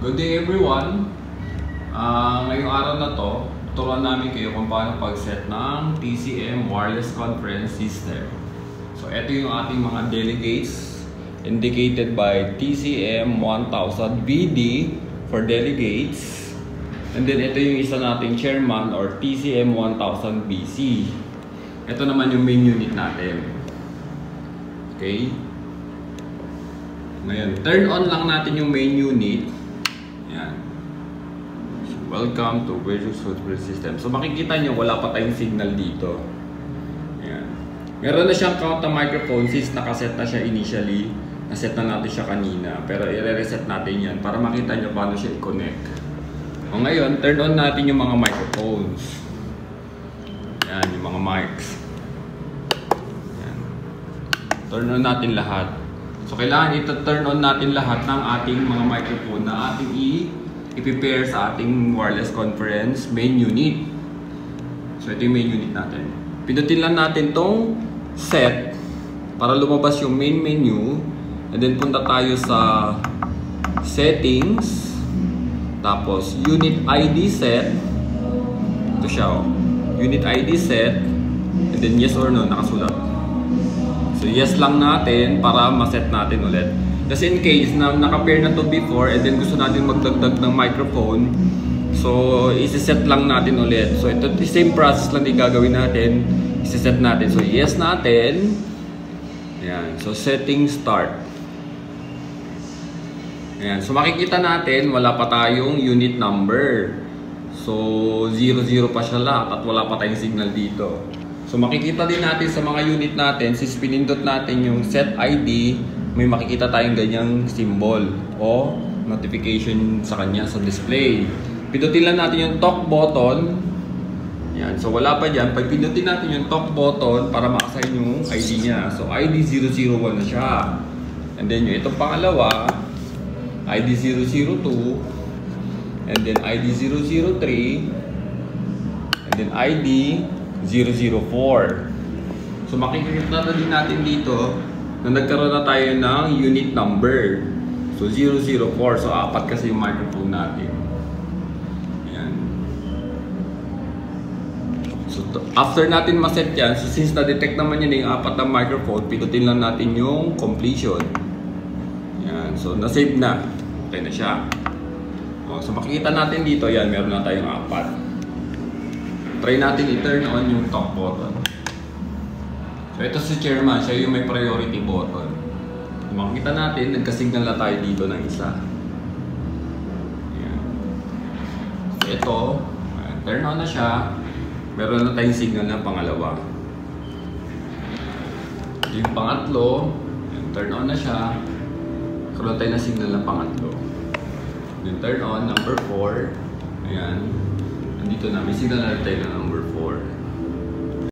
Good day everyone! Ngayong araw na to, tuturuan namin kayo kung paano pag-set ng TCM Wireless Conference System. So, ito yung ating mga delegates indicated by TCM 1000 VD for delegates. And then, ito yung isa nating chairman or TCM 1000 BC. Ito naman yung main unit natin. Okay? Ngayon, turn on lang natin yung main unit. Yan. Welcome to Virtual Software System. So makikita nyo, wala pa tayong signal dito. Yan. Meron na siyang counter microphone since nakaset na siya initially. Naset na natin siya kanina. Pero i-reset natin yan para makita nyo paano siya i-connect. O ngayon, turn on natin yung mga microphones. Yan, yung mga mics. Yan. Turn on natin lahat. So, kailangan ito-turn on natin lahat ng ating mga microphone na ating i-prepare sa ating wireless conference main unit. So, ito yung main unit natin. Pindutin lang natin tong set para lumabas yung main menu. And then, punta tayo sa settings. Tapos, unit ID set. Ito siya, oh. Unit ID set. And then, yes or no, nakasulat. So yes lang natin para ma-set natin ulit. Kasi in case na naka-pair na to before and then gusto natin magdagdag ng microphone, so isi-set lang natin ulit. So ito, same process lang din gagawin natin. Isi-set natin. So yes natin. Ayan. So setting start. Ayan. So makikita natin wala pa tayong unit number. So 00 pa siya lahat at wala pa tayong signal dito. So makikita din natin sa mga unit natin, since pinindot natin yung set ID, may makikita tayong ganyang symbol o notification sa kanya sa display. Pindutin lang natin yung talk button. Yan. So wala pa dyan. Pag pindutin natin yung talk button para ma-assign yung ID niya. So ID 001 na siya. And then yung itong pangalawa, ID 002. And then ID 003. And then ID 004. So makikita din natin dito na nagkaroon na tayo ng unit number. So 004. So apat kasi yung microphone natin. Ayan. So after natin ma-set yan, so since na-detect naman yun yung apat na microphone, pindutin lang natin yung completion. Ayan. So na-save na. Okay na siya. So makikita natin dito, yan, meron na tayong apat. Try natin i-turn on yung talk button. So ito si chairman, siya yung may priority button. So, makikita natin, nagka-signal na tayo dito ng isa. Ayan. So ito, turn on na siya. Meron na tayong signal ng pangalawa. Yung pangatlo, turn on na siya. Karoon tayo na signal ng pangatlo. Yung turn on, number 4. Ayan. Nandito na, may signal na tayo na number 4.